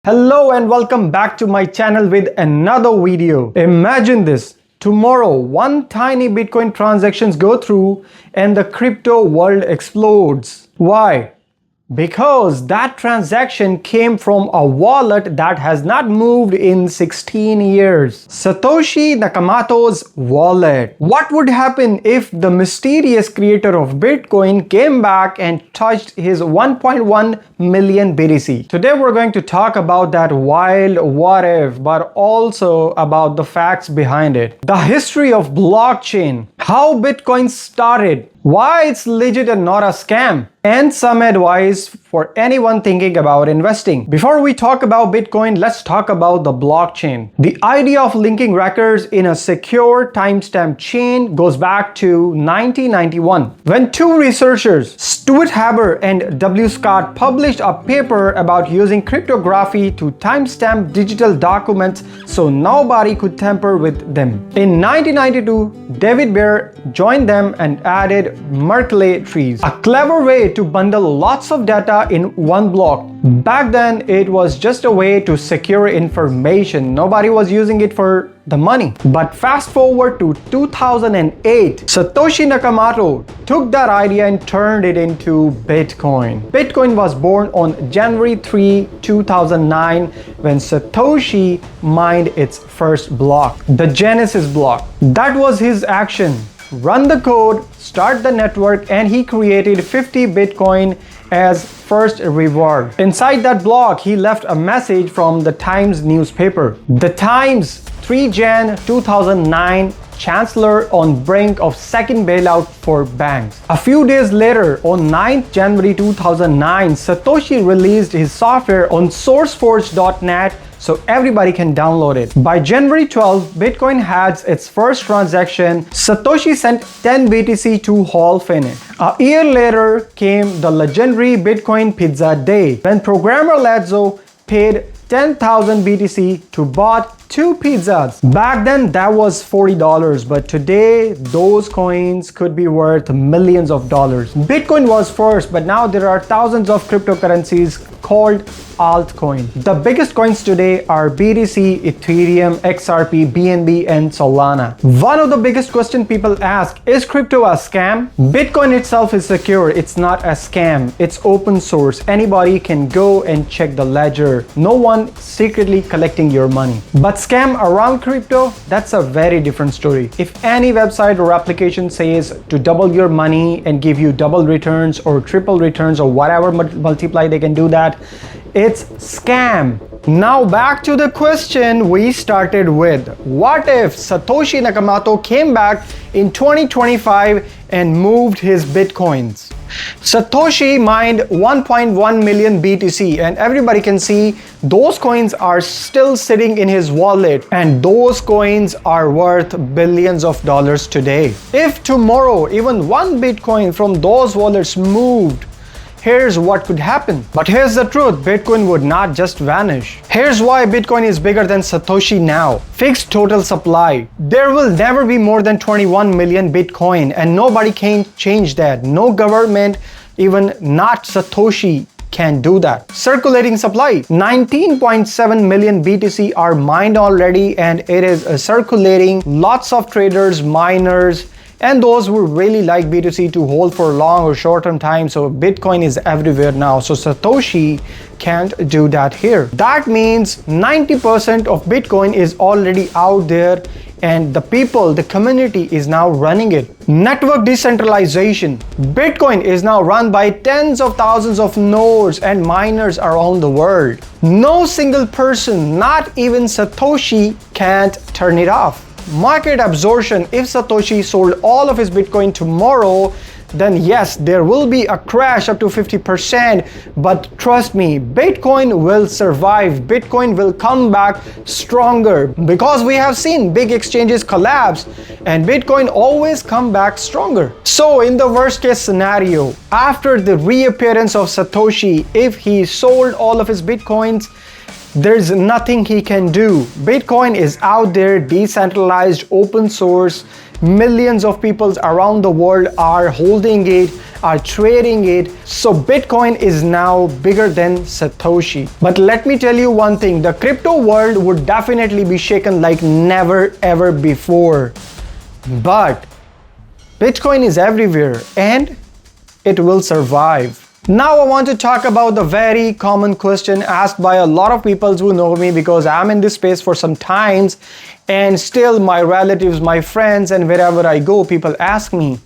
Hello and welcome back to my channel with another video. Imagine this. Tomorrow, one tiny Bitcoin transactions go through and the crypto world explodes. Why? Because that transaction came from a wallet that has not moved in 16 years. Satoshi Nakamoto's wallet. What would happen if the mysterious creator of Bitcoin came back and touched his 1.1 million BTC? Today we're going to talk about that wild what if, but also about the facts behind it. The history of blockchain, how Bitcoin started, why it's legit and not a scam, and some advice for anyone thinking about investing. Before we talk about Bitcoin, let's talk about the blockchain. The idea of linking records in a secure timestamp chain goes back to 1991, when two researchers, Stuart Haber and W. Scott, published a paper about using cryptography to timestamp digital documents so nobody could tamper with them. In 1992, David Baer joined them and added Merkle trees, a clever way to bundle lots of data in one block. Back then, it was just a way to secure information. Nobody was using it for the money. But fast forward to 2008, Satoshi Nakamoto took that idea and turned it into Bitcoin. Bitcoin was born on January 3, 2009 when Satoshi mined its first block, the Genesis block. That was his action. Run the code, start the network, and he created 50 Bitcoin as first reward. Inside that block, he left a message from the Times newspaper. The Times, 3 Jan 2009, Chancellor on brink of second bailout for banks. A few days later, on 9th January 2009, Satoshi released his software on sourceforge.net so everybody can download it. By January 12, Bitcoin had its first transaction. Satoshi sent 10 BTC to Hall Finney. A year later came the legendary Bitcoin Pizza Day, when programmer Lazo paid 10,000 BTC to bought 2 pizzas. Back then that was $40, but today those coins could be worth millions of dollars. Bitcoin was first, but now there are thousands of cryptocurrencies called altcoin. The biggest coins today are BTC, Ethereum, XRP, BNB, and Solana. One of the biggest questions people ask, is crypto a scam? Bitcoin itself is secure. It's not a scam. It's open source. Anybody can go and check the ledger. No one secretly collecting your money. But scam around crypto, that's a very different story. If any website or application says to double your money and give you double returns or triple returns or whatever multiply they can do that, it's scam. Now back to the question we started with. What if Satoshi Nakamoto came back in 2025 and moved his Bitcoins? Satoshi mined 1.1 million BTC, and everybody can see those coins are still sitting in his wallet, and those coins are worth billions of dollars today. If tomorrow even one Bitcoin from those wallets moved, here's what could happen. But here's the truth, Bitcoin would not just vanish. Here's why Bitcoin is bigger than Satoshi now. Fixed total supply. There will never be more than 21 million Bitcoin, and nobody can change that. No government, even not Satoshi, can do that. Circulating supply. 19.7 million BTC are mined already, and it is circulating. Lots of traders, miners, and those who really like BTC to hold for long or short-term time. So Bitcoin is everywhere now. So Satoshi can't do that here. That means 90% of Bitcoin is already out there, and the people, the community is now running it. Network decentralization. Bitcoin is now run by tens of thousands of nodes and miners around the world. No single person, not even Satoshi, can't turn it off. Market absorption. If Satoshi sold all of his Bitcoin tomorrow, then yes, there will be a crash up to 50%, but trust me, Bitcoin will survive. Bitcoin will come back stronger, because we have seen big exchanges collapse and Bitcoin always come back stronger. So in the worst case scenario, after the reappearance of Satoshi, if he sold all of his Bitcoins, there's nothing he can do. Bitcoin is out there, decentralized, open source. Millions of people around the world are holding it. are trading it. So Bitcoin is now bigger than Satoshi. But let me tell you one thing, the crypto world would definitely be shaken like never ever before. But Bitcoin is everywhere and it will survive. Now I want to talk about the very common question asked by a lot of people who know me, because I'm in this space for some times, and still my relatives, my friends, and wherever I go, people ask me,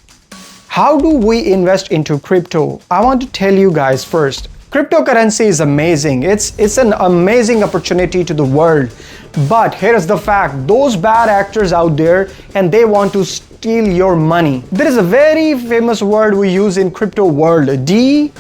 how do we invest into crypto? I want to tell you guys first, cryptocurrency is amazing. It's an amazing opportunity to the world. But here's the fact, those bad actors out there, and they want to steal your money. There is a very famous word we use in crypto world, DYOR.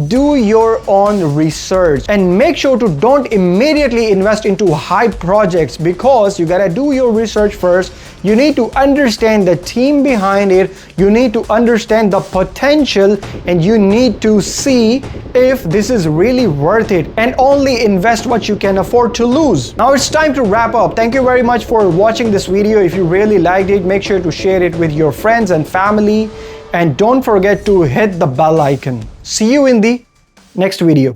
Do your own research and make sure to don't immediately invest into hype projects, because you gotta do your research first. You need to understand the team behind it, you need to understand the potential, and you need to see if this is really worth it, and only invest what you can afford to lose. Now it's time to wrap up. Thank you very much for watching this video. If you really liked it, make sure to share it with your friends and family. And don't forget to hit the bell icon. See you in the next video.